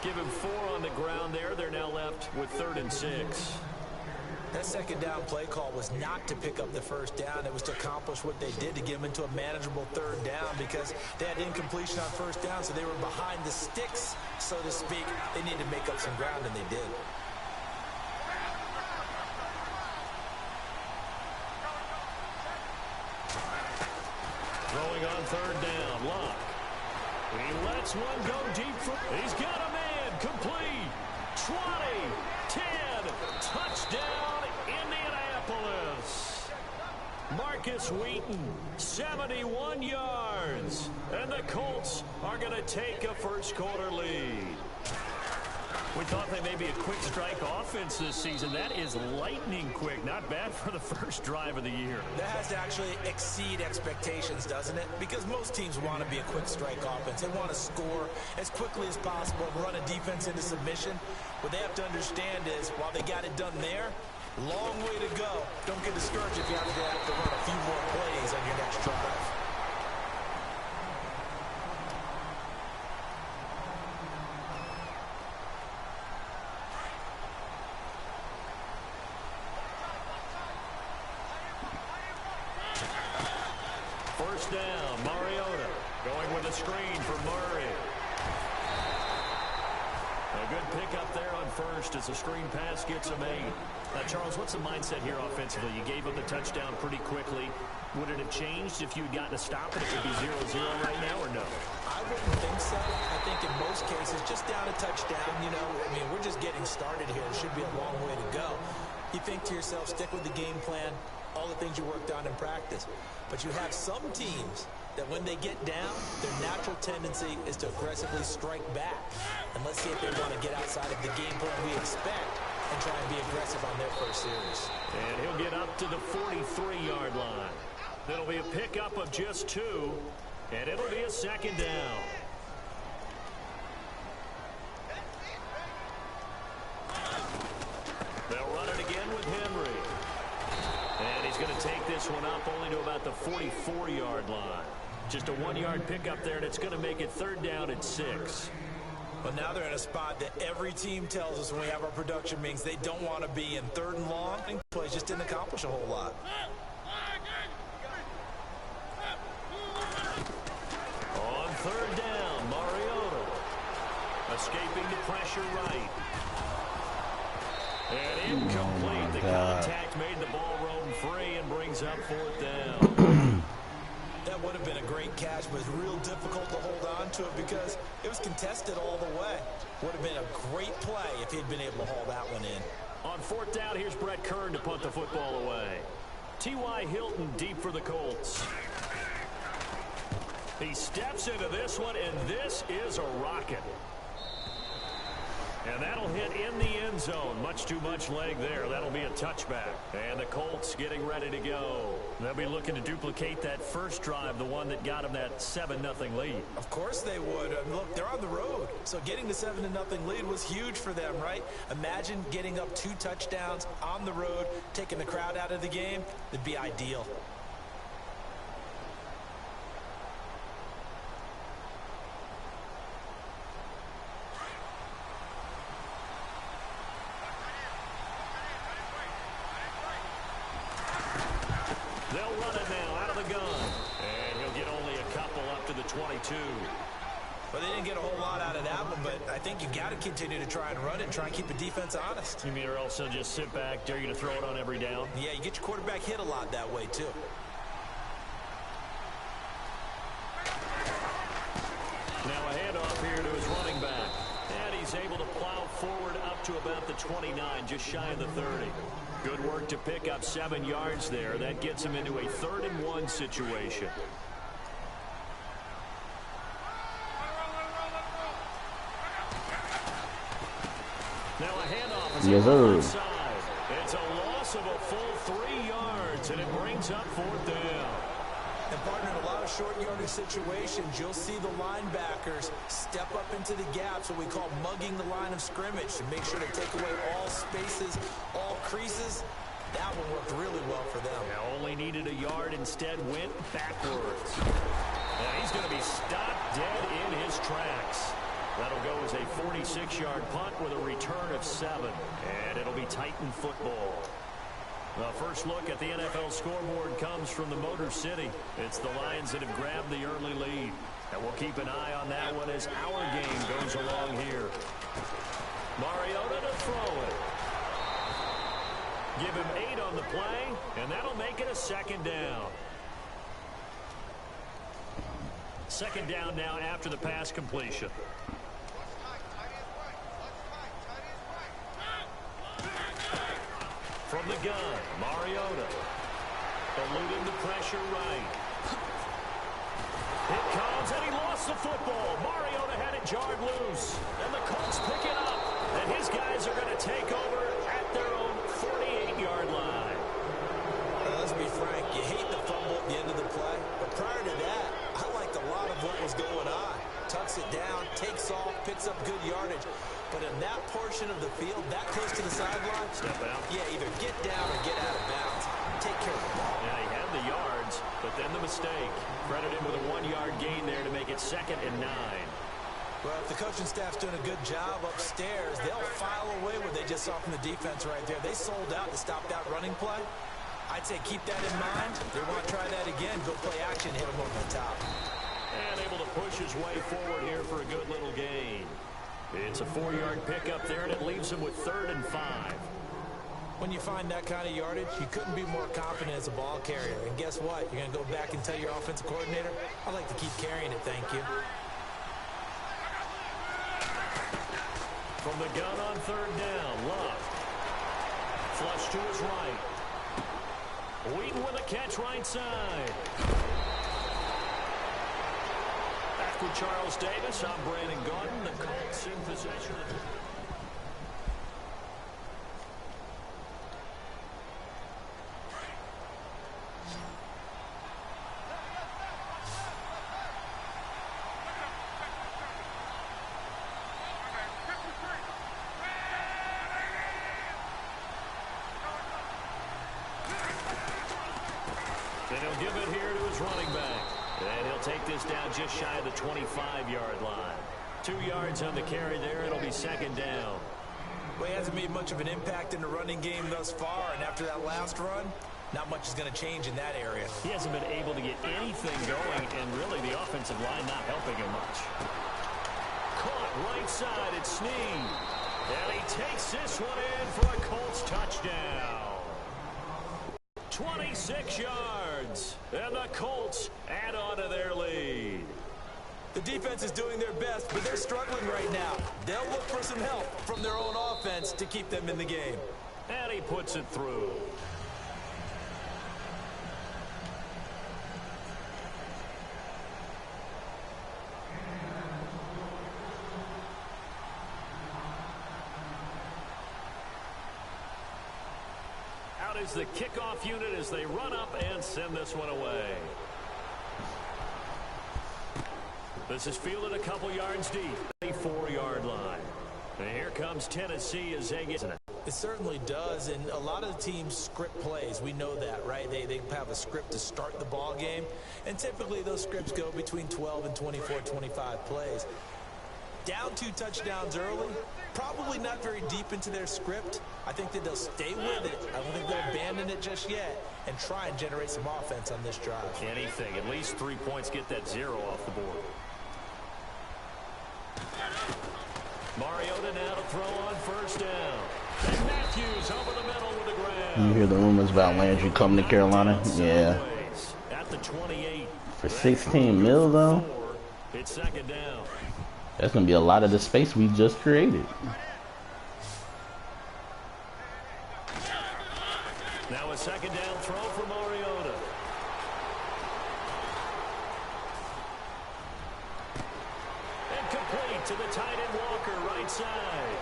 Give him 4 on the ground there. They're now left with 3rd and 6. That second down play call was not to pick up the first down. It was to accomplish what they did, to get them into a manageable 3rd down, because they had incompletion on first down, so they were behind the sticks, so to speak. They needed to make up some ground, and they did. Throwing on 3rd down, Luck. He lets one go deep. He's got a man. Complete. 20, 10, touchdown, Indianapolis. Marcus Wheaton, 71 yards. And the Colts are going to take a first-quarter lead. We thought they may be a quick strike offense this season. That is lightning quick. Not bad for the first drive of the year. That has to actually exceed expectations, doesn't it? Because most teams want to be a quick strike offense. They want to score as quickly as possible, run a defense into submission. What they have to understand is, while they got it done there, long way to go. Don't get discouraged if you have to run a few more plays on your next drive. First down, Mariota going with a screen for Murray. A good pickup there on first as the screen pass gets a made. Now, Charles, what's the mindset here offensively? You gave up the touchdown pretty quickly. Would it have changed if you had gotten a stop and it would be 0-0 right now, or no? I wouldn't think so. I think in most cases, just down a touchdown, we're just getting started here. It should be a long way to go. You think to yourself, stick with the game plan, all the things you worked on in practice. But you have some teams that when they get down, their natural tendency is to aggressively strike back. And let's see if they want to get outside of the game plan we expect and try and be aggressive on their first series. And he'll get up to the 43-yard line. That'll be a pickup of just 2, and it'll be a second down. They'll run it again with Henry. And he's going to take this one up only to about the 44-yard line. Just a 1-yard pickup there, and it's going to make it 3rd down at 6. Well, now they're in a spot that every team tells us when we have our production meetings they don't want to be in. 3rd and long, plays just didn't accomplish a whole lot. On 3rd down, Mariota escaping the pressure right. And incomplete. The contact made the ball roam free and brings up 4th down. That would have been a great catch, but it's real difficult to hold on to it because it was contested all the way. Would have been a great play if he'd been able to haul that one in. On 4th down, here's Brett Kern to punt the football away. T.Y. Hilton deep for the Colts. He steps into this one, and this is a rocket. And that'll hit in the end zone. Much too much leg there. That'll be a touchback. And the Colts getting ready to go. They'll be looking to duplicate that first drive, the one that got them that 7-0 lead. Of course they would. Look, they're on the road. So getting the 7-0 lead was huge for them, right? Imagine getting up 2 touchdowns on the road, taking the crowd out of the game. It'd be ideal. They'll run it now out of the gun. And he'll get only a couple up to the 22. Well, they didn't get a whole lot out of that one, but I think you got to continue to try and run it and try and keep the defense honest. You mean or else they'll just sit back, dare you to throw it on every down? Yeah, you get your quarterback hit a lot that way, too. Now a handoff here to his running back. And he's able to plow forward up to about the 29, just shy of the 30. Good work to pick up 7 yards there. That gets him into a 3rd and 1 situation. Now a handoff is yes, on the sir. side. It's a loss of a full 3 yards, and it brings up 4th down. And, partner, in a lot of short yardage situations, you'll see the linebackers step up into the gaps, what we call mugging the line of scrimmage, to make sure to take away all spaces, all creases. That one worked really well for them. Now only needed a yard, instead went backwards. And he's going to be stopped dead in his tracks. That'll go as a 46-yard punt with a return of 7. And it'll be Titan football. The first look at the NFL scoreboard comes from the Motor City. It's the Lions that have grabbed the early lead. And we'll keep an eye on that one as our game goes along here. Mariota to throw it. Give him 8 on the play, and that'll make it a second down. Second down now after the pass completion. From the gun, Mariota. Eluding the pressure right. It comes, and he lost the football. Mariota had it jarred loose. And the Colts pick it up. And his guys are going to take over at their own 48-yard line. Let's be frank, you hate the fumble at the end of the play. But prior to that, I liked a lot of what was going on. Tucks it down, takes off, picks up good yardage. But in that portion of the field, that close to the sideline, step out. Yeah, either get down or get out of bounds. Take care of the ball. Yeah, he had the yards, but then the mistake. Credit him with a 1-yard gain there to make it 2nd and 9. Well, if the coaching staff's doing a good job upstairs, they'll file away what they just saw from the defense right there. They sold out to stop that running play. I'd say keep that in mind. They want to try that again. Go play action, hit them over the top. And able to push his way forward here for a good little gain. It's a 4-yard pickup there, and it leaves him with 3rd and 5. When you find that kind of yardage, you couldn't be more confident as a ball carrier. And guess what? You're going to go back and tell your offensive coordinator, I'd like to keep carrying it, thank you. From the gun on 3rd down, Love. Flush to his right. Wheaton with a catch right side. Back with Charles Davis. I'm Brandon Gordon. The Colts in possession. And he'll give it here to his running back. And he'll take this down just shy of the 25-yard line. 2 yards on the carry there. It'll be 2nd down. Well, he hasn't made much of an impact in the running game thus far. And after that last run, not much is going to change in that area. He hasn't been able to get anything going. And really the offensive line not helping him much. Caught right side. It's Snead. And he takes this one in for a Colts touchdown. 26 yards, and the Colts add on to their lead. The defense is doing their best, but they're struggling right now. They'll look for some help from their own offense to keep them in the game. And he puts it through. Is the kickoff unit as they run up and send this one away. This is fielded a couple yards deep, a 4-yard line. And here comes Tennessee as they get it. It certainly does, and a lot of the teams script plays. We know that, right? They have a script to start the ball game, and typically those scripts go between 12 and 24, 25 plays. Down 2 touchdowns early, probably not very deep into their script. I think that they'll stay with it. I don't think they'll abandon it just yet and try and generate some offense on this drive. Anything, at least 3 points, get that 0 off the board. Mariota now to throw on 1st down. And Matthews over the middle with the grab. You hear the rumors about Landry coming to Carolina? Yeah. At the 28. For 16 mil though? It's 2nd down. That's going to be a lot of the space we just created. Now a 2nd down throw for Mariota. And complete to the tight end Walker, right side.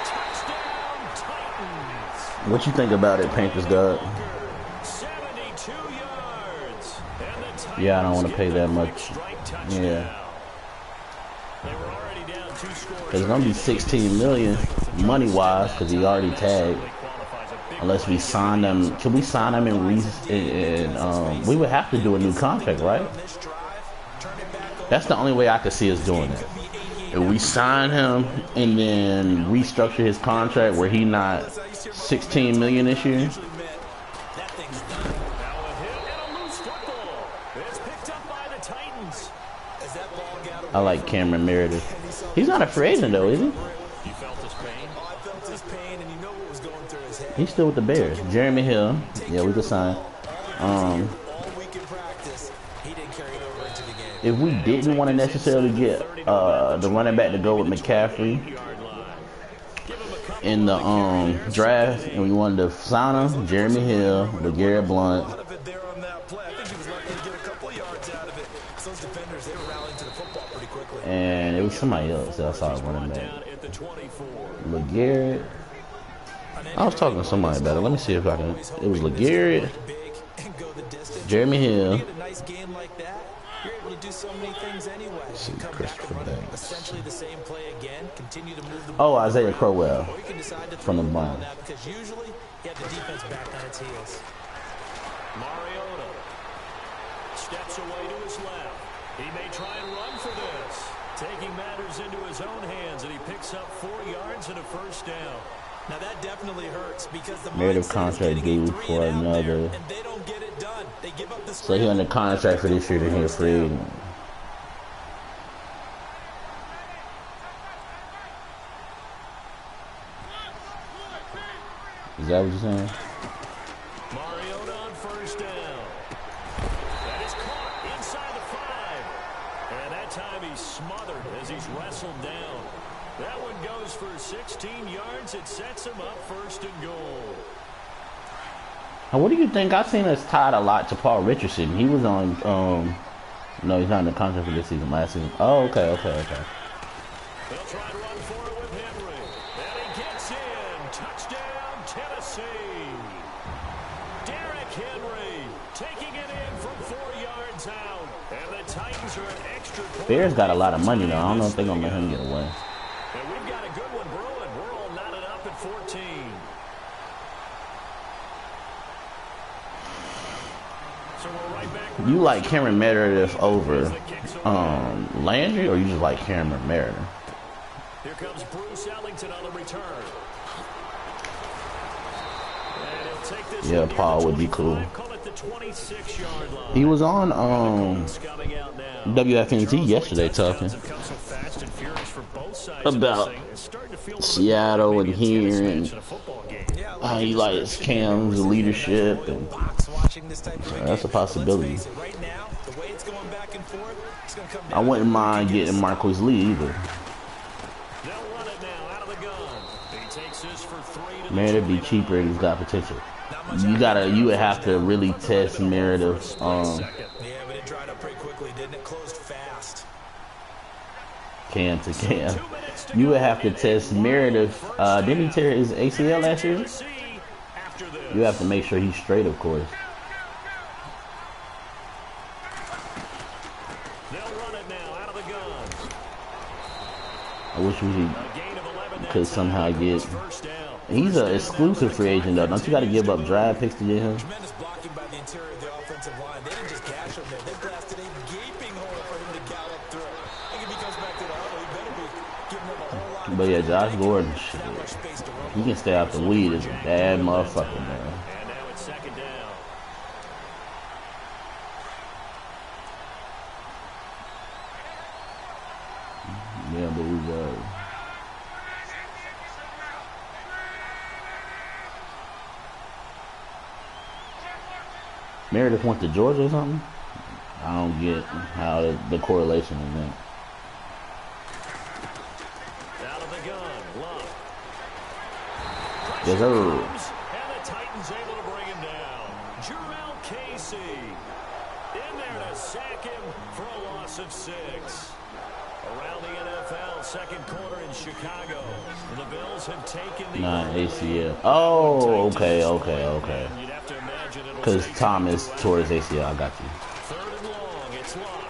Touchdown, Titans. What you think about it, Panthers God? 72 yards. And the Titans Yeah, I don't want to pay that much. Yeah. Because it's going to be 16 million money-wise because he already tagged. Unless we sign them. Can we sign them and we would have to do a new contract, right? That's the only way I could see us doing it. If we sign him and then restructure his contract where he not $16 million this year. I like Cameron Meredith. He's not a free agent though, is he? He's still with the Bears. Jeremy Hill. Yeah, we could sign. If we didn't want to necessarily get the running back to go with McCaffrey in the draft, and we wanted to sign him, Jeremy Hill, LeGarrette Blount. And it was somebody else that I saw running back. LeGarrette. I was talking to somebody about it. Let me see if I can. It was LeGarrette, Jeremy Hill. See, Christopher Banks. Oh, Isaiah Crowell from the Browns. Mariota steps away to his left. He may try and run for this. Taking matters into his own hands, and he picks up 4 yards and a first down. Now that definitely hurts because the native contract due for another. and they don't get it done. They give up the so he under contract for this year to hear free agent. Is that what you're saying? Mariota on first down. That is caught inside the 5. And that time he's smothered as he's wrestled down. That one goes for 16 yards. It sets him up first and goal. Now, what do you think? I've seen us tied a lot to Paul Richardson. He was on, no, he's not in the contract for this season, last season. Oh, okay. They'll try to run for it with Henry. And he gets in. Touchdown, Tennessee. Derrick Henry taking it in from 4 yards out. And the Titans are an extra point. Bears got a lot of money, though. I don't know if they're going to let him get away. And we've got a good one brewing. We're all knotted up at 14. So we're right back. You like Cameron Meredith over Landry, or you just like Cameron Meredith? Here comes Bruce Ellington on the return. And he'll take this. Yeah, Paul would be cool. Call it the 26-yard line. He was on WFNZ yesterday talking about Seattle and here and how he likes Cam's leadership, and so that's a possibility. I wouldn't mind getting Marquise Lee either. Meredith be cheaper and he's got potential. You would have to really test Meredith. Yeah, but it dried up pretty quickly, didn't it? Closed fast. Cam to Cam. You would have to test Meredith. Didn't he tear his ACL last year? You have to make sure he's straight, of course. I wish we could somehow get. He's an exclusive free agent, though. Don't you got to give up draft picks to get him? Tremendous blocking by the interior of the offensive line. They didn't just gash him there. They blasted a gaping hole for him to gallop through. I think if he comes back to the huddle, he better be giving them a whole lot of. But yeah, Josh Gordon, shit, he can stay out the lead. Is a bad motherfucker, man. And now it's second down. Yeah, but we got. Meredith went to Georgia or something? I don't get how the correlation is that. Out of the gun, Love. Yes, sir. And the Titans able to bring him down. Jurrell Casey in there to sack him for a loss of 6. Around the NFL, second quarter in Chicago. The Bills have taken the ACL. Oh, okay. You'd have to imagine it'll Because Thomas tore his ACL. I got you. third and long, it's locked.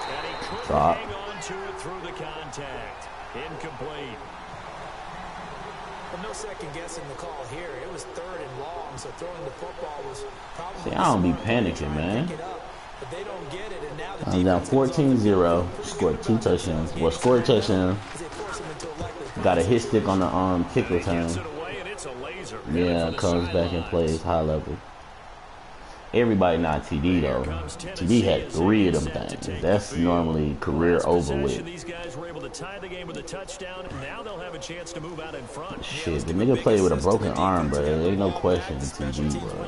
And he couldn't Drop. hang on to it through the contact. Incomplete. Well, no second guessing the call here. It was third and long, so throwing the football was probably. See, I don't be panicking, man. But they don't get it, and now the I'm down 14-0. Scored 2 touchdowns. Well, scored a touchdown. Got a hit stick on the kick return. Yeah, comes back and plays high level. Everybody not TD though. TD had 3 of them things. That's normally career over with. These guys were able to tie the game with a touchdown. Now they'll have a chance to move out in front. Shit, the nigga played with a broken arm, bro. There ain't no question in TD, bro.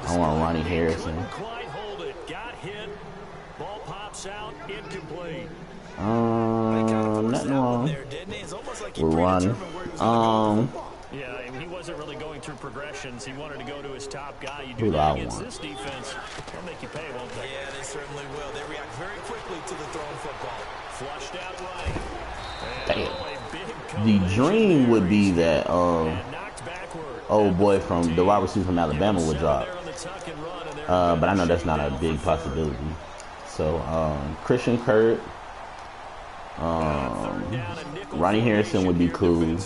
I want Ronnie Harrison. Quite hold it. Got hit. Ball pops out. Incomplete. Nothing wrong with Ronnie. Yeah, he wasn't really going through progressions. He wanted to go to his top guy. You Who do do that I against want? this defense, they'll make you pay, won't they? Yeah, they certainly will. They react very quickly to the thrown football. Flushed out right. Damn. The dream would be that old boy from the wide receiver from Alabama would drop. But I know that's not a big possibility. So Christian Kirk, Ronnie Harrison would be cool.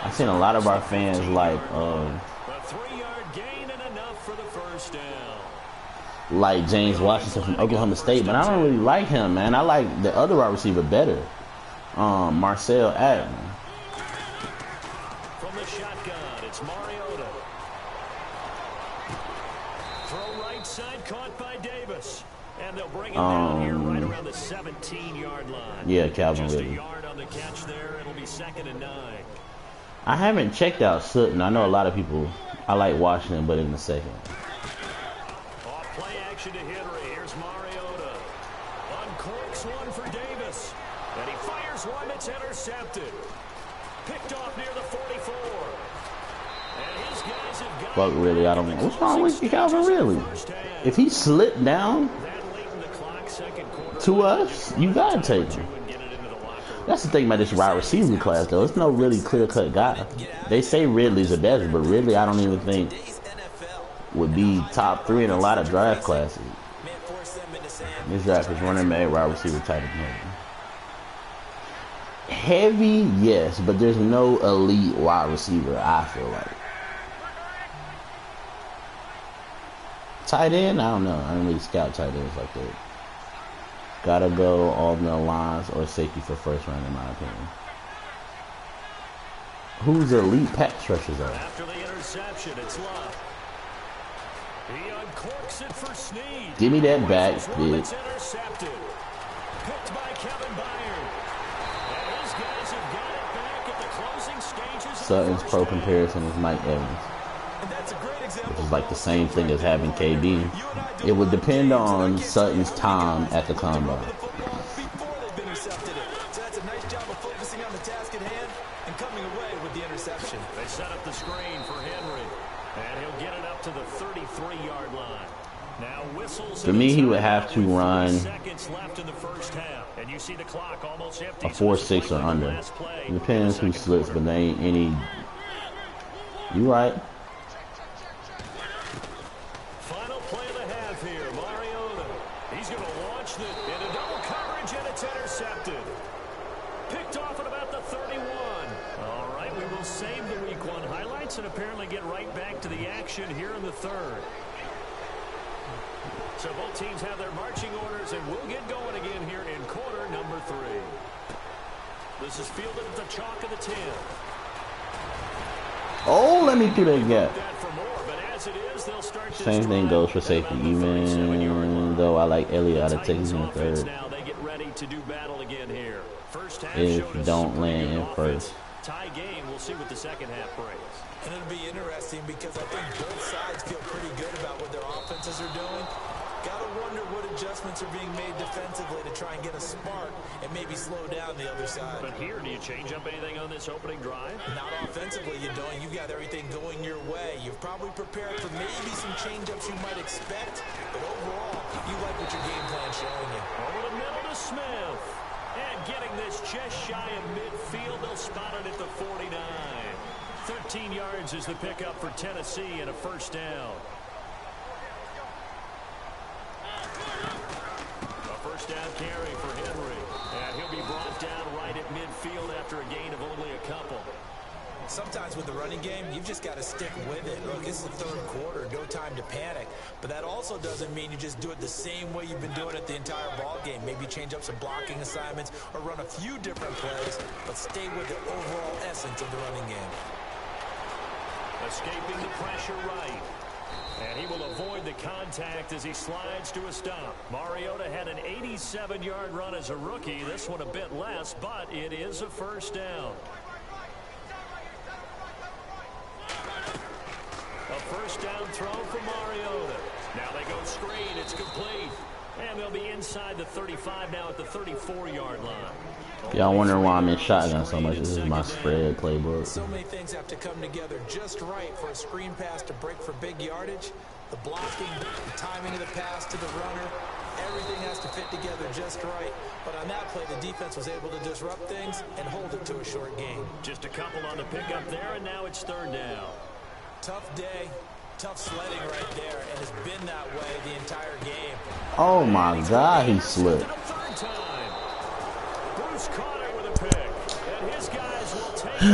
I've seen a lot of our fans like James Washington from Oklahoma State, but I don't really like him, man. I like the other wide receiver better, Marcel Adams. From the shotgun, it's Mariota. Throw right side, caught by Davis. And they'll bring it down here right around the 17-yard line. Yeah, Calvin Just Ridley. a yard on the catch there. It'll be 2nd and 9. I haven't checked out Sutton. I know a lot of people. I like Washington, but in the second. Off play action to Henry. Here's Mariota. Uncorks one for Davis. And he fires one that's intercepted. Picked off near the 44. And his guys have got Fuck, really, I don't know. What's wrong with Calvin Ridley? If he slipped down to us, you gotta take him. That's the thing about this wide receiver class, though. It's no really clear-cut guy. They say Ridley's the best, but Ridley, I don't even think would be top 3 in a lot of draft classes. This draft is running back, wide receiver, tight end. Heavy, yes, but there's no elite wide receiver, I feel like. Tight end, I don't know. I don't really scout tight ends like that. Gotta go on the lines or safety for first round, in my opinion. Who's the elite pass rushers are? After the interception, it's Love. He uncorks it for Snead. Give me that back, bitch. It's intercepted. Picked by Kevin Byard. And his guys have got it back at the closing stages. Sutton's pro comparison is Mike Evans, which is like the same thing as having KB. It would depend on Sutton's time at the combine. Before they've intercepted it. So that's a nice job of focusing on the task at hand and coming away with the interception. They set up the screen for Henry. And he'll get it up to the 33-yard line. Now whistles. For me, he would have to run seconds left in the first half. And you see the clock almost empty. a 4.6 or under. It depends who slips, but they ain't any. You right. Final play of the half here. Mariota. He's going to launch it into double coverage, and it's intercepted. Picked off at about the 31. All right, we will save the Week 1 highlights and apparently get right back to the action here in the third. So both teams have their marching orders, and we'll get going again here in quarter number 3. This is fielded at the chalk of the 10. Oh, let me through that gap. That for more, but as it is, they'll start this Same thing drive goes for at safety, about the 37-yard even line. though I like Elliott out of Titans Texas in the offense third. now, they get ready to do battle again here. First half If showed us don't some pretty land good in offense. first. Tie game. We'll see what the second half brings. And it'll be interesting because I think both sides feel pretty good about what their offenses are doing. Gotta wonder what adjustments are being made defensively to try and get a spark and maybe slow down the other side. But here, do you change up anything on this opening drive? Not offensively, you don't. You've got everything going your way. You've probably prepared for maybe some change-ups you might expect, but overall, you like what your game plan's showing you. Over the middle to Smith. And getting this just shy of midfield, they'll spot it at the 49. 13 yards is the pickup for Tennessee and a first down. A first down carry for Henry. Sometimes with the running game, you've just got to stick with it. Look, this is the third quarter, no time to panic. But that also doesn't mean you just do it the same way you've been doing it the entire ball game. Maybe change up some blocking assignments or run a few different plays, but stay with the overall essence of the running game. Escaping the pressure right. And he will avoid the contact as he slides to a stop. Mariota had an 87-yard run as a rookie. This one a bit less, but it is a first down. A first down throw for Mariota. Now they go screen. It's complete. And they'll be inside the 35 now at the 34-yard line. Y'all wondering why I'm in shotgun so much. This is my spread playbook. So many things have to come together just right for a screen pass to break for big yardage. The blocking, the timing of the pass to the runner, everything has to fit together just right. But on that play, the defense was able to disrupt things and hold it to a short gain. Just a couple on the pickup there, and now it's third down. Tough day, tough sledding right there, and it's been that way the entire game. Oh my God, he slipped. Bruce caught it with a pick, and his guys will take it.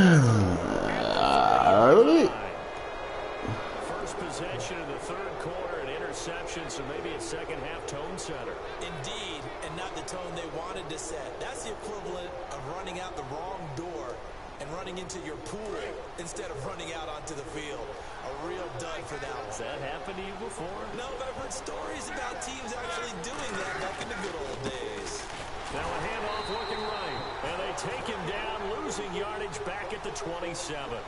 First possession of the third quarter, an interception, so maybe a second half tone setter. Indeed, and not the tone they wanted to set. That's the equivalent of running out the wrong door and running into your pool instead of running out onto the field. A real dud for that one. Has that happened to you before? No, but I've heard stories about teams actually doing that back in the good old days. Now a handoff looking right, and they take him down, losing yardage back at the 27.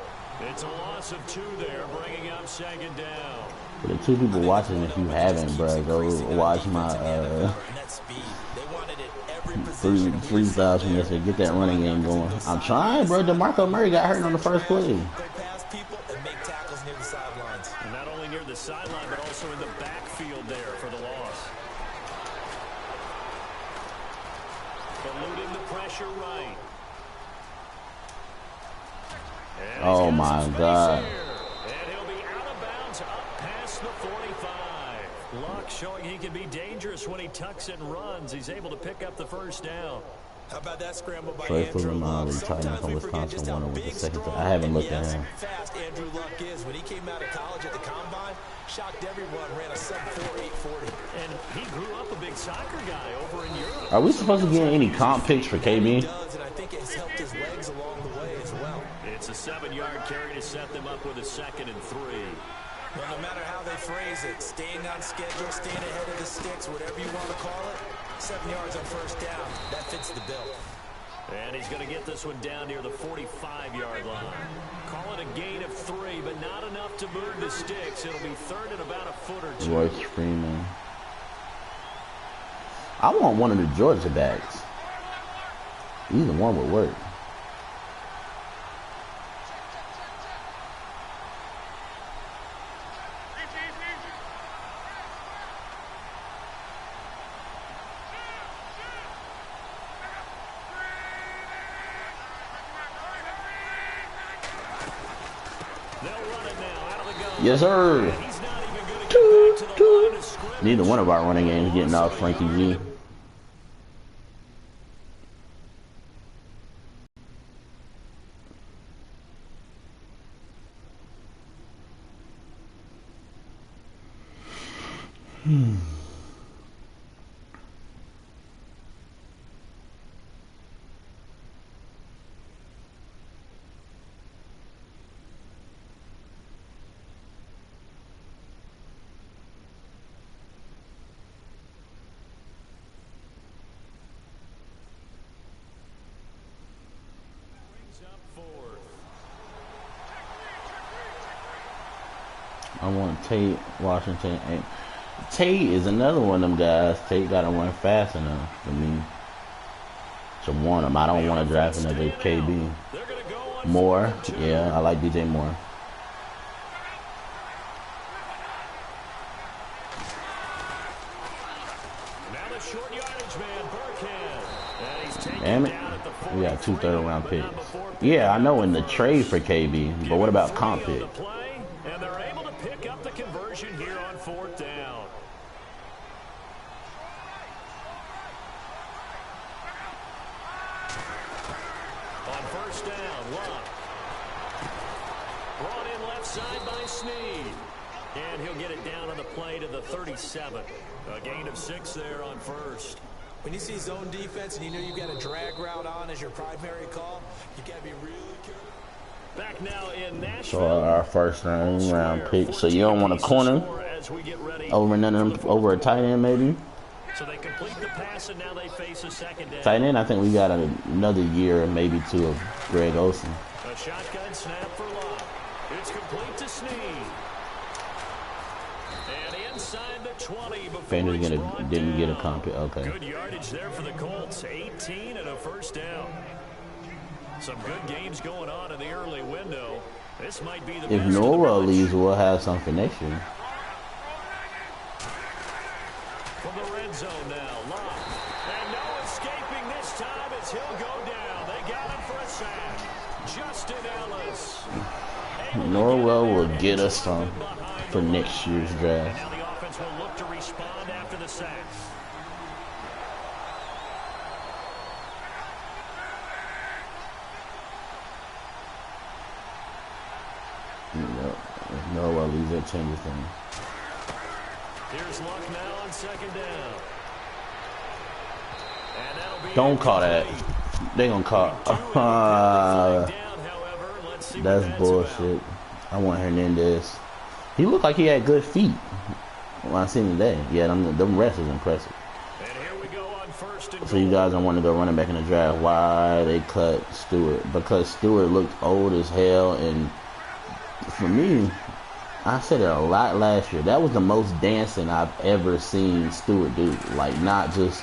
It's a loss of 2 there, bringing up second down. For the 2 people watching, if you haven't, bro, go watch my 3,000 yesterday. Get that running game going. I'm trying, bro. DeMarco Murray got hurt on the first play. They pass people and make tackles near the sidelines. And not only near the sideline, but also in the backfield there for the loss. Eluding the pressure right. And oh my God. And he'll be out of bounds up past the 45. Luck showing he can be dangerous when he tucks and runs. He's able to pick up the first down. How about that scramble by Trey Andrew Luck? retiring from Wisconsin, won with the second time. I haven't looked at him. Fast Andrew Luck is. When he came out of college at the combine, shocked everyone, ran a sub-4 840. And he grew up a big soccer guy over in Europe. Are we supposed to get any comp picks for KB? He does, and I think it's helped his legs along the way as well. It's a 7-yard carry to set them up with a 2nd and 3. Well, no matter how they phrase it, staying on schedule, staying ahead of the sticks, whatever you want to call it, 7 yards on first down, that fits the bill. And he's going to get this one down near the 45-yard line. Call it a gain of 3, but not enough to move the sticks. It'll be third and about a foot or 2. Royce Freeman. I want one of the Georgia backs. Either one would work. Yes, sir. Neither one of our running games getting off Frankie G. I want Tate, Washington, and Tate is another one of them guys. Tate got to run fast enough for me to want him. I don't want to draft another KB. Moore, yeah, I like DJ Moore. Damn it. We got 2 third-round picks. Yeah, I know in the trade for KB, but what about comp pick? And they're able to pick up the conversion here on 4th down. On first down, Luck. Brought in left side by Snead. And he'll get it down on the play to the 37. A gain of 6 there on first. When you see zone defense and you know you've got a drag route on as your primary call, you got to be really careful. Back now in Nashville. So our first round pick. So you don't want a corner over a tight end maybe? So they complete the pass and now they face a second down. Tight end, I think we got another year, maybe 2 of Greg Olsen. A shotgun snap for Locke. It's complete to Snead. And inside the 20 before didn't get a comp. Okay. Good yardage there for the Colts. 18 and a first down. Some good games going on in the early window. This might be the if Norwell leaves, we'll have some for next year. From the red zone now, Locke. And no escaping this time as he'll go down. They got him for a sack. Justin Ellis. Norwell will get us some for next year's draft. Now the offense will look to respond after the sack. If Norwell leaves, that changes things. Here's Luck now on second down. And that'll be don't call that. They gonna call. That's bullshit. I want Hernandez. He looked like he had good feet when I seen him today. Yeah, them rests is impressive. And here we go on first and so you guys don't want to go running back in the draft. Why they cut Stewart? Because Stewart looked old as hell, and for me, I said it a lot last year. That was the most dancing I've ever seen Stewart do. Like, not just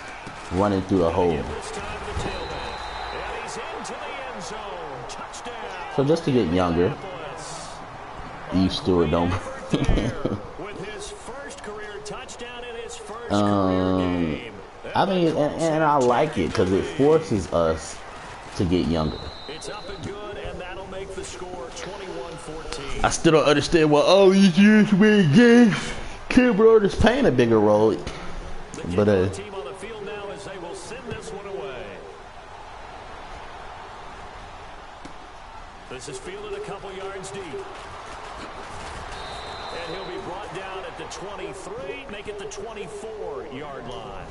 running through a hole. So just to get younger, Eve Stewart don't. I mean, and I like it because it forces us to get younger. It's up and good, and that'll make the score 21-14. I still don't understand why all these years we games Kimbrell is playing a bigger role. But team on the field now as they will send this one away. This is fielded a couple yards deep. And he'll be brought down at the 23, make it the 24-yard line.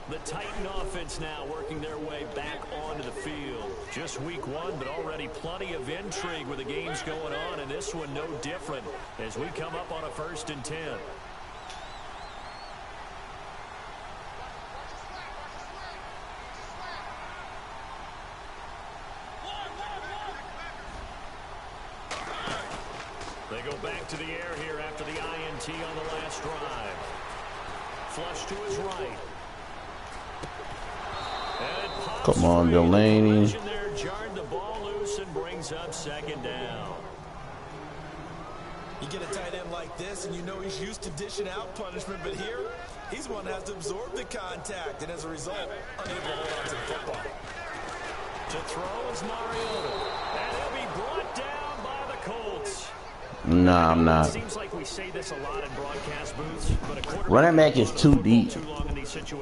The Titan offense now working their way back onto the field. Just week 1, but already plenty of intrigue with the games going on, and this one no different as we come up on a 1st and 10. They go back to the air here after the INT on the last drive. Flush to his right. Come on, Delaney. There, jarred the ball loose and brings up second down. You get a tight end like this, and you know he's used to dishing out punishment, but here, he's one that has to absorb the contact, and as a result, unable to hold on to the football. To throw is Mariota, and he'll be brought down by the Colts. No, I'm not. Seems like we say this a lot in broadcast booths, but running back is too deep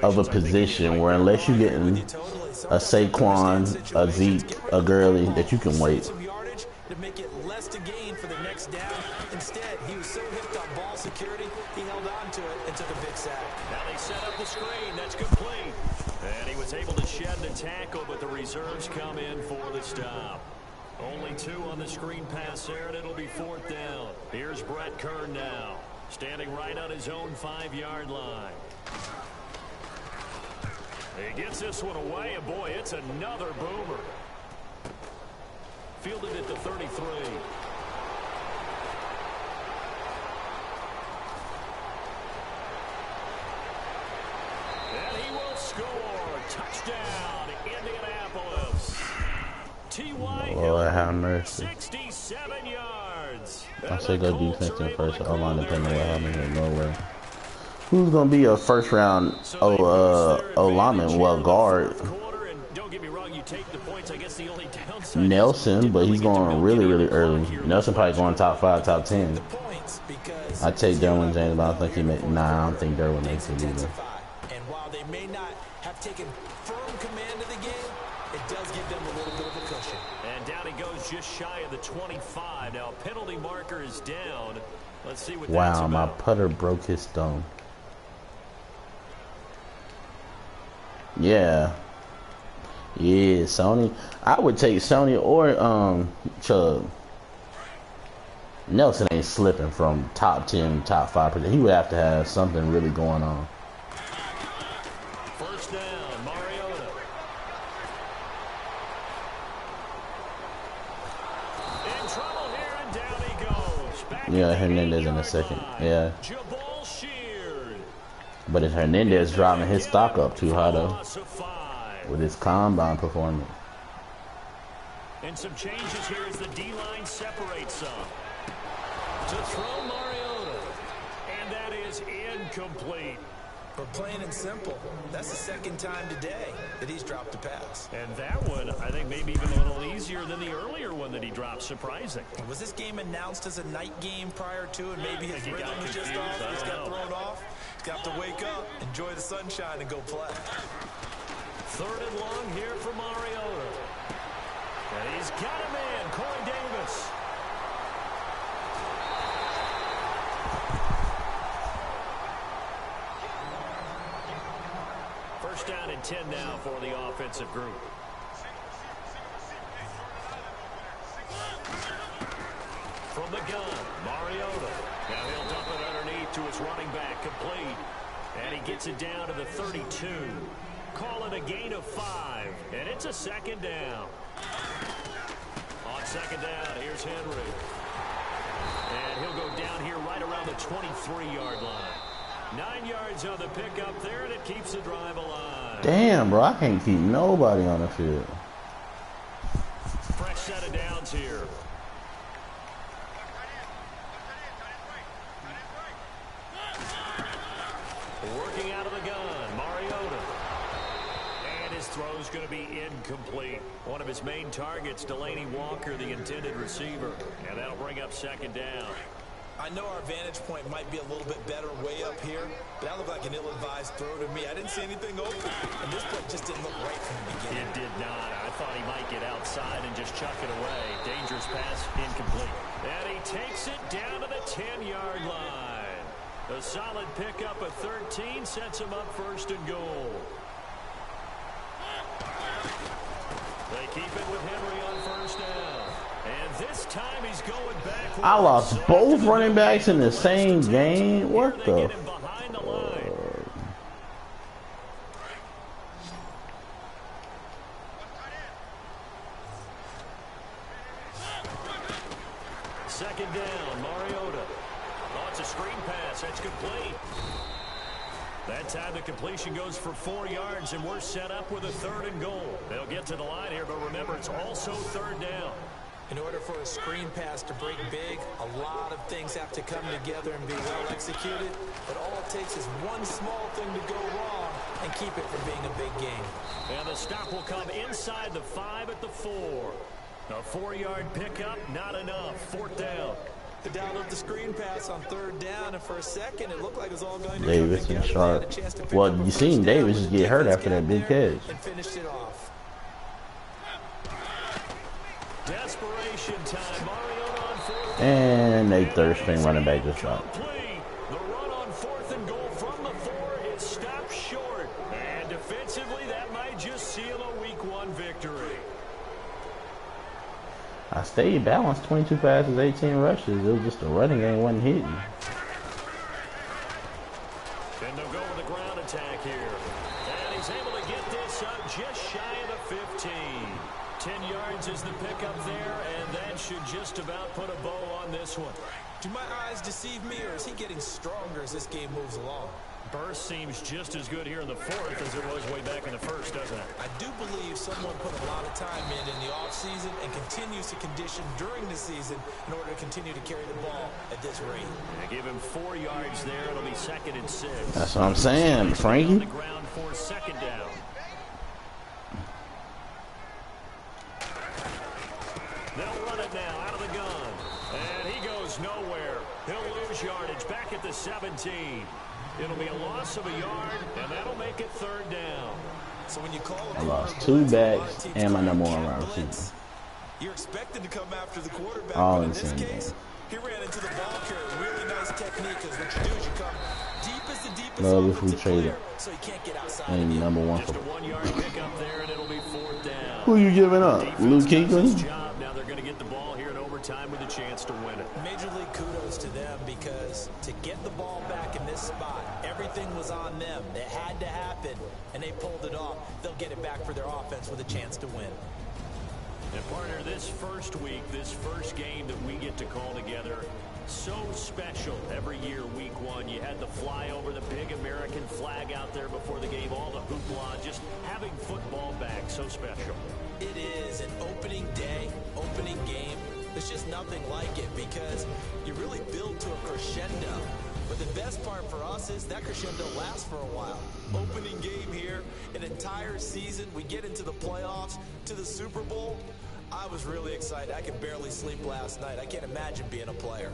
of a position where unless you're getting a Saquon, a Zeke, a Gurley, that you can wait. To make it less to gain for the next down. Instead, he was so hipped on ball security, he held on to it and took a big sack. Now they set up the screen. That's complete. And he was able to shed the tackle, but the reserves come in for the stop. Only 2 on the screen pass there, and it'll be 4th down. Here's Brett Kern now, standing right on his own 5-yard line. He gets this one away, and boy, it's another boomer. Fielded at the 33. And he will score. Touchdown, Indianapolis. Lord have mercy. 67 yards. I say go defense in first. O-line depending on what happens in nowhere. Who's gonna be a first round O-lineman? Well, guard. Nelson, but he's going really early. Nelson probably going top 5, top 10. I take Derwin James, but I don't think he made. Nah, I don't think Derwin makes it either. And while they may not have taken firm command of the game, It does give them a little bit of a cushion. And down he goes just shy of the 25. Now, penalty marker is down. Let's see what that's Wow, my about. putter broke his thumb. Yeah. Yeah, Sony. I would take Sony or Chubb. Nelson ain't slipping from top 10, top 5%. He would have to have something really going on. First down, Mariota. In trouble here, and down he goes. Back Yeah, Hernandez in a second. Yeah. Jabal Sheard. But it's Hernandez driving his stock up too high, though, with his combine performance. And some changes here as the D-line separates some. To throw Mariota. And that is incomplete. But plain and simple, that's the second time today that he's dropped a pass. And that one, I think, maybe even a little easier than the earlier one that he dropped. Surprising. Was this game announced as a night game prior to, and maybe his rhythm was just off? He just got thrown off. He's got to wake up, enjoy the sunshine, and go play. Third and long here for Mariota. And he's got a man, Corey Davis. First down and 10 now for the offensive group. From the gun, Mariota. Now he'll dump it underneath to his running back, complete. And he gets it down to the 32. Call it a gain of 5. And it's a second down. On second down, here's Henry. And he'll go down here right around the 23-yard line. 9 yards on the pickup there, and it keeps the drive alive. Damn, bro, I can't keep nobody on the field. Fresh set of downs here. Working out of the gun, Mariota. And his throw's going to be incomplete. One of his main targets, Delaney Walker, the intended receiver. And that'll bring up second down. I know our vantage point might be a little bit better way up here, but that looked like an ill-advised throw to me. I didn't see anything open, and this play just didn't look right from the beginning. It did not. I thought he might get outside and just chuck it away. Dangerous pass, incomplete. And he takes it down to the 10-yard line. A solid pickup of 13 sets him up first and goal. They keep it with Henry on first down. And this time he's going back. I lost both running backs in the same game. What the? Second down, Mariota. Oh, it's a screen pass. That's complete. That time the completion goes for 4 yards, and we're set up with a third and goal. They'll get to the line here, but remember, it's also third down. In order for a screen pass to break big, a lot of things have to come together and be well executed. But all it takes is one small thing to go wrong and keep it from being a big game. And the stop will come inside the 5 at the 4. A 4-yard pickup, not enough. Fourth down. The down of the screen pass on third down, and for a second it looked like it was all going to Davis and Sharp. Well, you seen Davis just get hurt after that big catch. And finished it off. Desperation time. Mariota on fourth. And a third string running back just dropped. The run on fourth and goal from the 4 is stopped short. And defensively, that might just seal a week 1 victory. I stayed balanced, 22 passes, 18 rushes. It was just the running game wasn't hitting. And they'll go with the ground attack here. And he's able to get this up just shy of the 15. 10 yards is the pickup there, and that should just about put a bow on this one. Do my eyes deceive me, or is he getting stronger as this game moves along? Burst seems just as good here in the 4th as it was way back in the 1st, doesn't it? I do believe someone put a lot of time in the offseason and continues to condition during the season in order to continue to carry the ball at this rate. They give him 4 yards there. It'll be 2nd and 6. That's what I'm saying, Frankie. On the ground for second down. They'll run it now out of the gun. And he goes nowhere. He'll lose yardage back at the 17. It'll be a loss of a yard, and that'll make it third down. So when you call I a lost corner 2 blitz, a lot backs of teams and my call it number 1 cat wide receiver. blitz. You're expected to come after the quarterback, All but in in the this same case, game. he ran into the ball carrier. Really nice technique, because what you do is you come deep as the deepest Love if we offensive traded player, so he can't get outside of and you. number 1 Just for. a 1-yard pickup there, and it'll be 4th down. Who you giving up? Luke Defense does its Kuechly? job. Now they're going to get the ball here in overtime with a chance to win it. Major League kudos to them, because to get the ball back in this spot, everything was on them. It had to happen, and they pulled it off. They'll get it back for their offense with a chance to win. And partner, this first week, this first game that we get to call together, so special every year, week 1. You had the flyover, the big American flag out there before the game, all the hoopla, just having football back, so special. It is an opening day, opening game. There's just nothing like it, because you really build to a crescendo. But the best part for us is that crescendo lasts for a while. Opening game here, an entire season. We get into the playoffs, to the Super Bowl. I was really excited. I could barely sleep last night. I can't imagine being a player.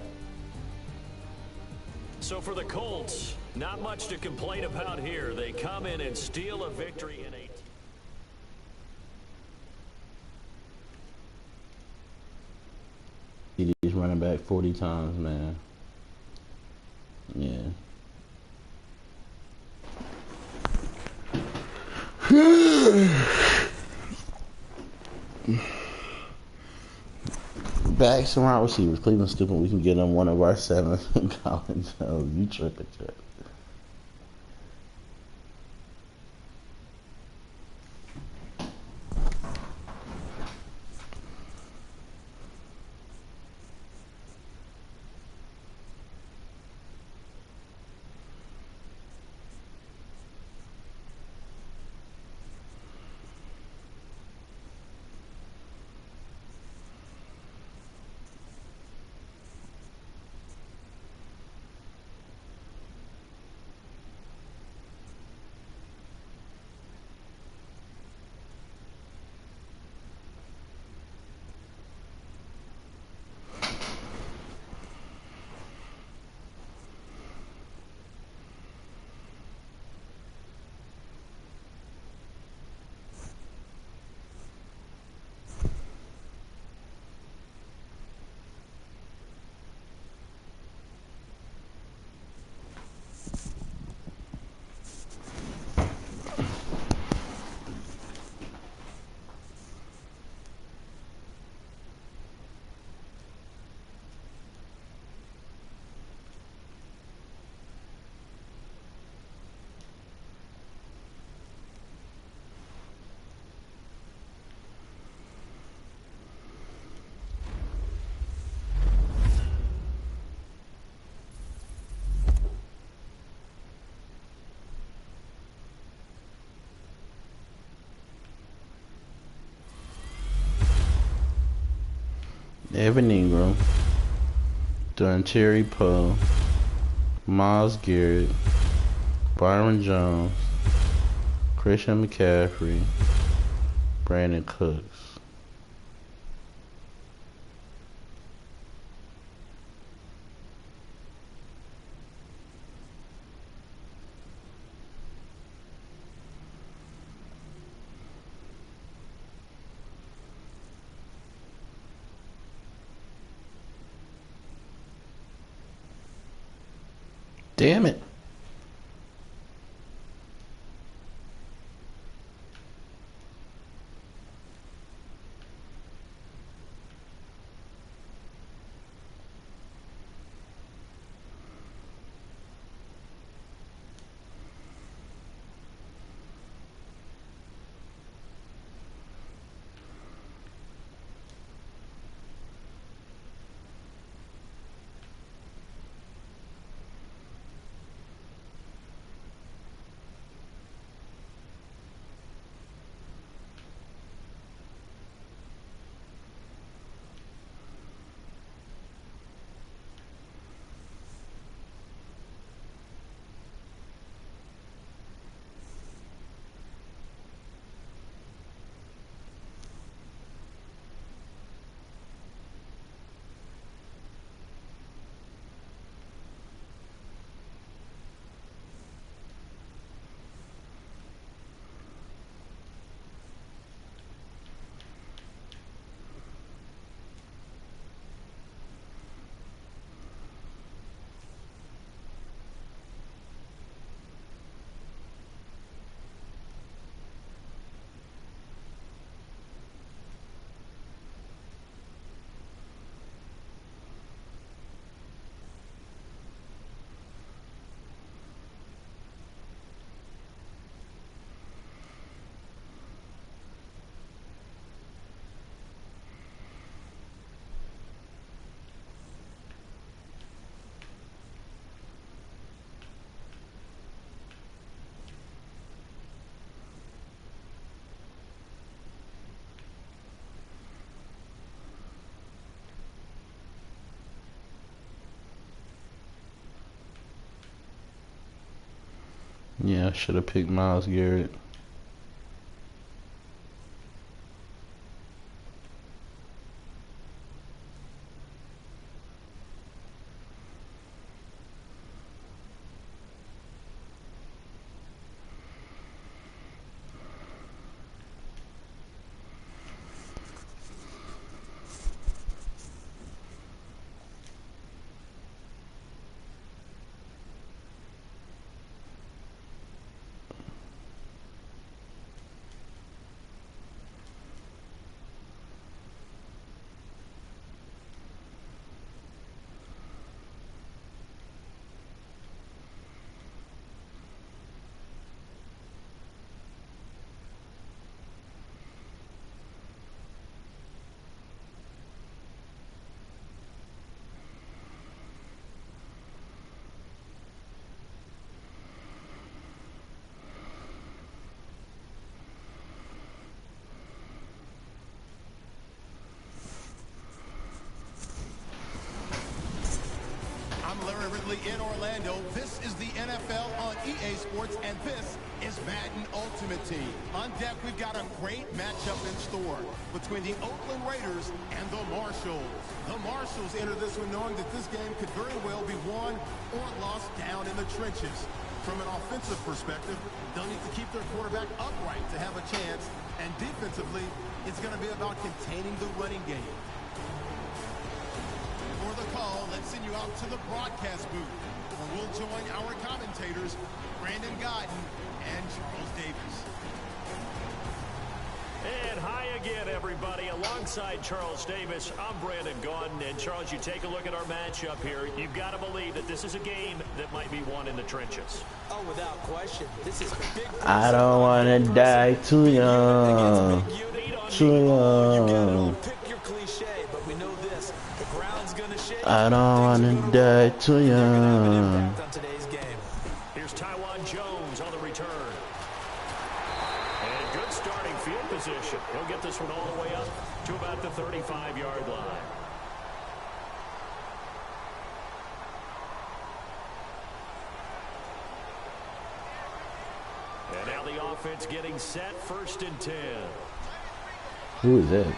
So for the Colts, not much to complain about here. They come in and steal a victory in 8. He's running back 40 times, man. Yeah. Backs and wide receivers. Cleveland stupid. We can get them one of our 7 in college. Oh, you tripping. Evan Ingram, Terry Poe, Myles Garrett, Byron Jones, Christian McCaffrey, Brandon Cooks. Damn it. Yeah, I should have picked Myles Garrett. In Orlando, this is the NFL on EA Sports, and this is Madden Ultimate Team. On deck, we've got a great matchup in store between the Oakland Raiders and the Marshalls. The Marshalls enter this one knowing that this game could very well be won or lost down in the trenches. From an offensive perspective, they'll need to keep their quarterback upright to have a chance, and defensively, it's going to be about containing the running game. For the call, let's send you out to the broadcast booth, where we'll join our commentators, Brandon Godden and Charles Davis. And hi again, everybody. Alongside Charles Davis, I'm Brandon Godden. And Charles, you take a look at our matchup here. You've got to believe that this is a game that might be won in the trenches. Oh, without question. This is big. I don't want to die too young. Too young. Pick your cliche, but we know this. The ground's gonna shake. I don't want to die too young. On today's game. Here's Taiwan Jones on the return. And good starting field position. He'll get this one all the way up to about the 35-yard line. And now the offense getting set, 1st and 10. Who is that?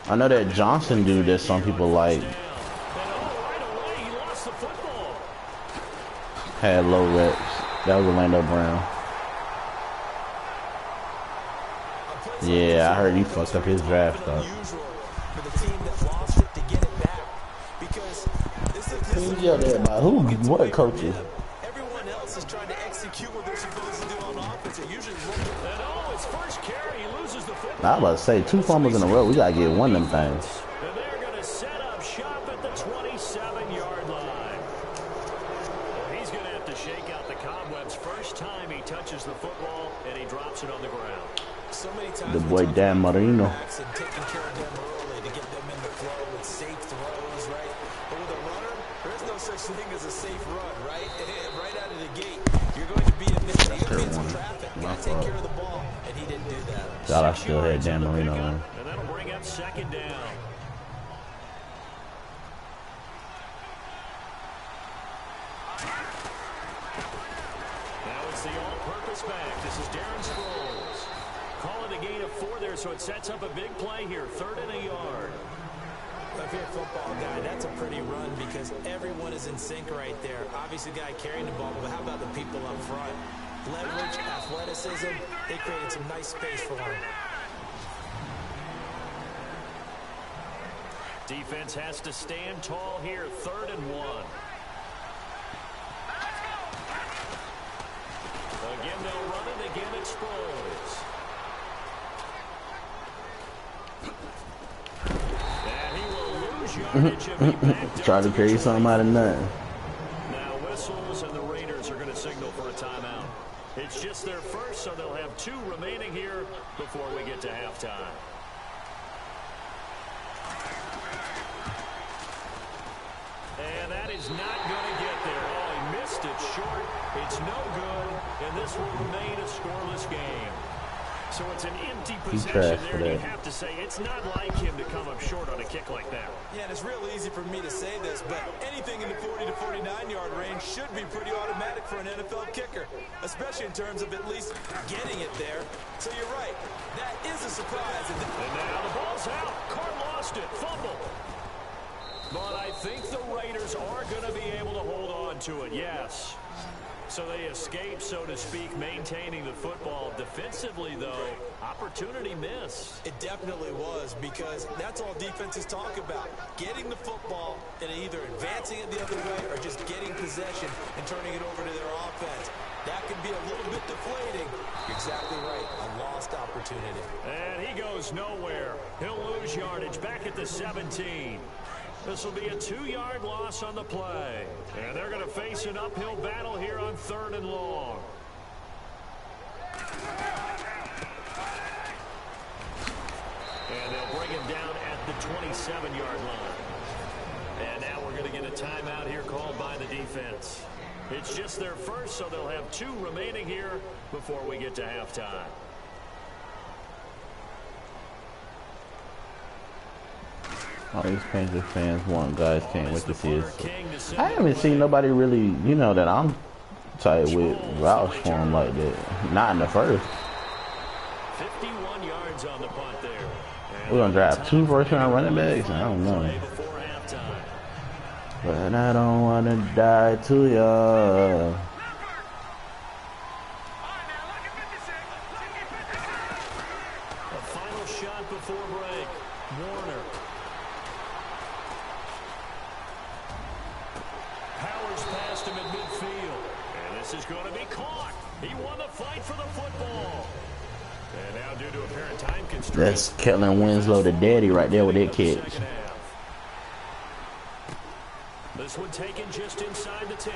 I know that Johnson dude that some people like. Had low reps. That was Orlando Brown. Yeah, I heard he fucked up his draft though. Who's out there about who? What coaches? Everyone else is trying to execute what they're supposed to do on offense. It usually his first carry, he loses the football. I was about to say 2 fumbles in a row. We gotta get one of them things. And they're going to set up shop at the 27-yard line. Well, he's going to have to shake out the cobwebs first time he touches the football, and he drops it on the ground. So many times The boy Dan Marino. taking care of them early to get them in the flow with safe throws, right? But with a runner, there's no such thing as a safe run, right? Right out of the gate, you're going to be in some traffic. You got to take care of the ball, and he didn't do that. God, I still had Dan Marino on. And that'll bring up 2nd down. Now it's the all-purpose back. This is Darren Sproles. Calling a gain of 4 there, so it sets up a big play here. 3rd and a yard. If you're a football guy, that's a pretty run because everyone is in sync right there. Obviously, the guy carrying the ball, but how about the people up front? Leverage, athleticism, they created some nice space for him. Defense has to stand tall here. 3rd and 1. Again, they'll run it. Again, it's Sproles. And he will lose yardage and be back. Try to create something out of nothing. Now whistles, and the Raiders are going to signal for a timeout. It's just their first, so they'll have 2 remaining here before we get to halftime. And that is not going to get there. Oh, he missed it short. It's no good, and this will remain a scoreless game. So it's an empty He's possession trash there, for and you that. have to say it's not like him to come up short on a kick like that. Yeah, and it's real easy for me to say this, but anything in the 40 to 49-yard range should be pretty automatic for an NFL kicker, especially in terms of at least getting it there. So you're right. That is a surprise. And now the ball's out. Carr lost it. Fumble. But I think the Raiders are going to be able to hold on to it, yes. So they escape, so to speak, maintaining the football. Defensively, though, opportunity missed. It definitely was, because that's all defenses talk about. Getting the football and either advancing it the other way or just getting possession and turning it over to their offense. That can be a little bit deflating. You're exactly right. A lost opportunity. And he goes nowhere. He'll lose yardage back at the 17. This will be a 2-yard loss on the play. And they're going to face an uphill battle here on 3rd and long. And they'll bring him down at the 27-yard line. And now we're going to get a timeout here called by the defense. It's just their first, so they'll have 2 remaining here before we get to halftime. All these Panthers fans want guys can't wait to see it. I haven't seen nobody really, you know, that I'm tight with vouch for him like that. Not in the first. 51 yards on the punt there. We're gonna draft 2 first-round running backs. I don't know, but I don't wanna die too young. A final shot before break. Warner. Powers past him at midfield. And this is going to be caught. He won the fight for the football. And now due to apparent time constraints. That's Kellen Winslow, the daddy, right there with that catch. This one taken just inside the 10.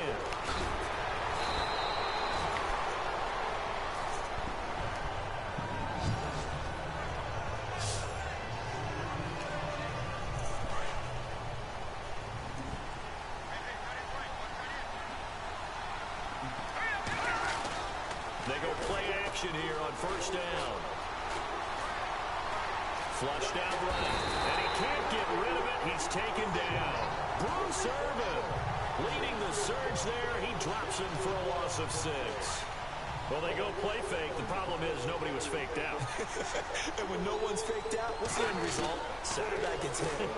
They go play action here on 1st down. Flushed out right, and he can't get rid of it. He's taken down. Bruce Irvin leading the surge there. He drops him for a loss of 6. Well, they go play fake. The problem is nobody was faked out. And when no one's faked out, what's the end result? Quarterback gets hit.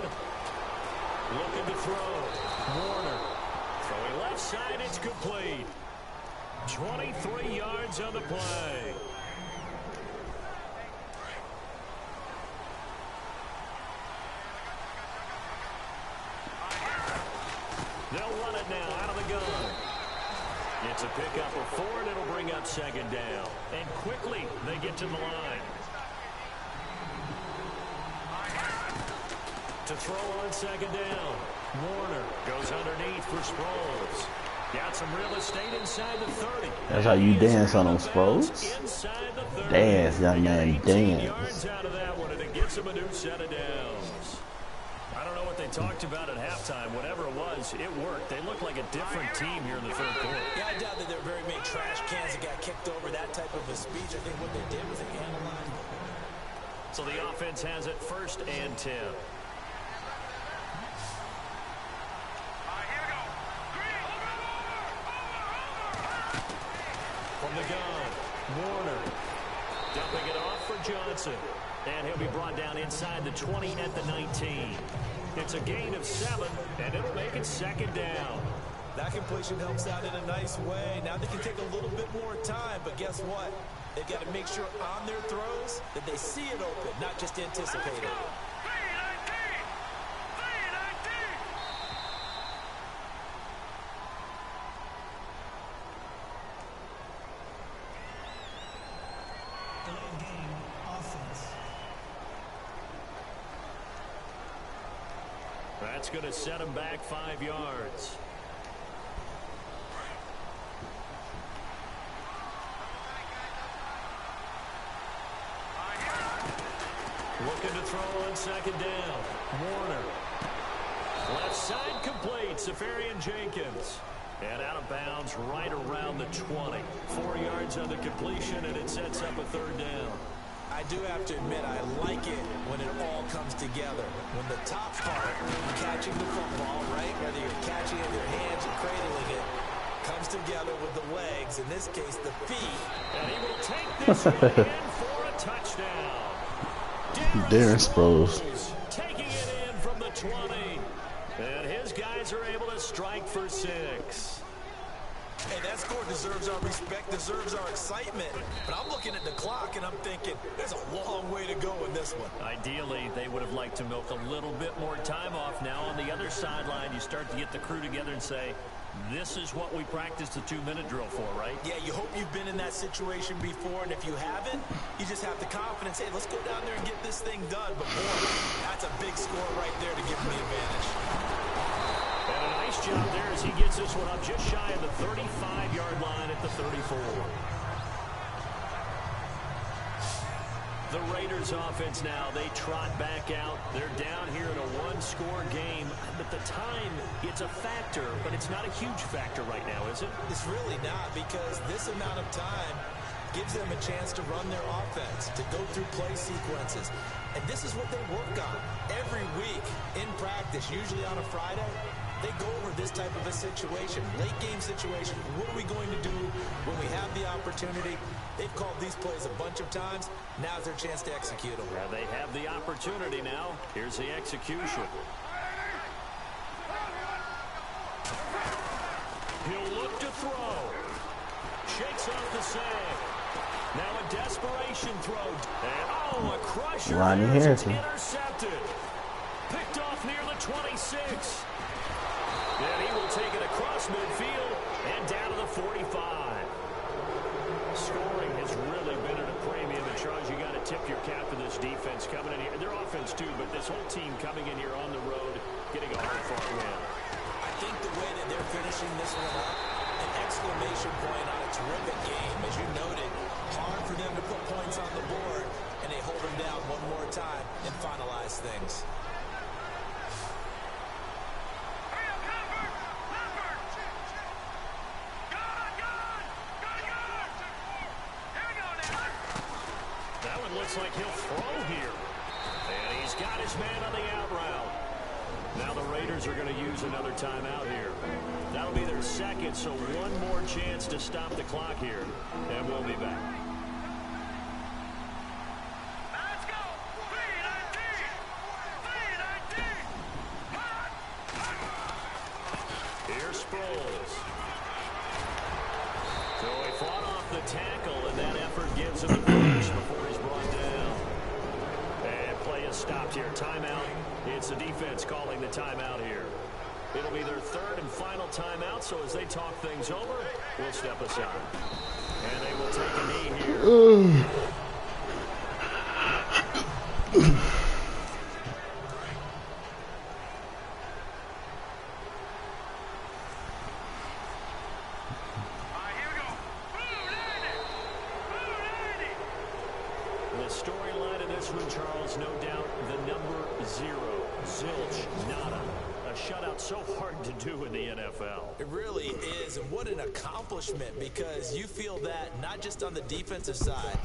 Looking to throw. Warner. Throwing left side. It's complete. 23 yards on the play. They'll run it now out of the gun. It's a pickup of 4, and it'll bring up 2nd down. And quickly, they get to the line. To throw on 2nd down. Warner goes underneath for Sproles. Got some real estate inside the 30. That's how you dance on them Sproles? Dance, young man, dance. Yards out of that one, and it gets him a new set of downs. I don't know what they talked about at halftime. Whatever it was, it worked. They look like a different team here in the 3rd quarter. Yeah, I doubt that there were very many trash cans that got kicked over, that type of a speech. I think what they did was they analyzed. So the offense has it 1st and 10. From the gun, Warner dumping it off for Johnson. And he'll be brought down inside the 20 at the 19. It's a gain of 7, and it'll make it 2nd down. That completion helps out in a nice way. Now they can take a little bit more time, but guess what? They've got to make sure on their throws that they see it open, not just anticipate it. That's going to set him back 5 yards. Looking to throw on 2nd down. Warner. Left side complete. Safarian Jenkins. And out of bounds right around the 20. 4 yards on the completion, and it sets up a 3rd down. I do have to admit, I like it when it all comes together. When the top part, catching the football, right, whether you're catching it with your hands or cradling it, comes together with the legs, in this case, the feet. And he will take this one in for a touchdown. Darren Sproles. Taking it in from the 20. And his guys are able to strike for 6. Hey, that score deserves our respect, deserves our excitement. But I'm looking at the clock, and I'm thinking, there's a long way to go in this one. Ideally, they would have liked to milk a little bit more time off. Now, on the other sideline, you start to get the crew together and say, this is what we practiced the 2-minute drill for, right? Yeah, you hope you've been in that situation before, and if you haven't, you just have the confidence, hey, let's go down there and get this thing done. But, boy, that's a big score right there to give them the advantage. And a nice job there as he gets this one up just shy of the 35-yard line at the 34. The Raiders offense now, they trot back out. They're down here in a one-score game, but the time, it's a factor, but it's not a huge factor right now, is it? It's really not, because this amount of time gives them a chance to run their offense, to go through play sequences. And this is what they work on every week in practice, usually on a Friday. They go over this type of a situation, late game situation. What are we going to do when we have the opportunity? They've called these plays a bunch of times. Now's their chance to execute them. Yeah, they have the opportunity now. Here's the execution. He'll look to throw. Shakes off the save. Now a desperation throw. And, a crusher. Ronnie Harrison. Intercepted. Picked off near the 26. And he will take it across midfield and down to the 45. Scoring has really been at a premium. And Charles, you got to tip your cap to this defense coming in here. Their offense too, but this whole team coming in here on the road, getting a hard-fought win. I think the way that they're finishing this one up, an exclamation point on a terrific game. As you noted, hard for them to put points on the board, and they hold them down one more time and finalize things. Looks like he'll throw here. And he's got his man on the out route. Now the Raiders are going to use another timeout here. That'll be their second, so one more chance to stop the clock here. And we'll be back. Let's go. 3-19. Here's Sproles. So he fought off the tackle, and that effort gives him the finish before he's brought down. And play is stopped here. Timeout. It's the defense calling the timeout here. It'll be their third and final timeout, so as they talk things over, we'll step aside. And they will take a knee here. Storyline in this one, Charles, no doubt the number 0, zilch, nada. A shutout so hard to do in the NFL. It really is, and what an accomplishment, because you feel that not just on the defensive side,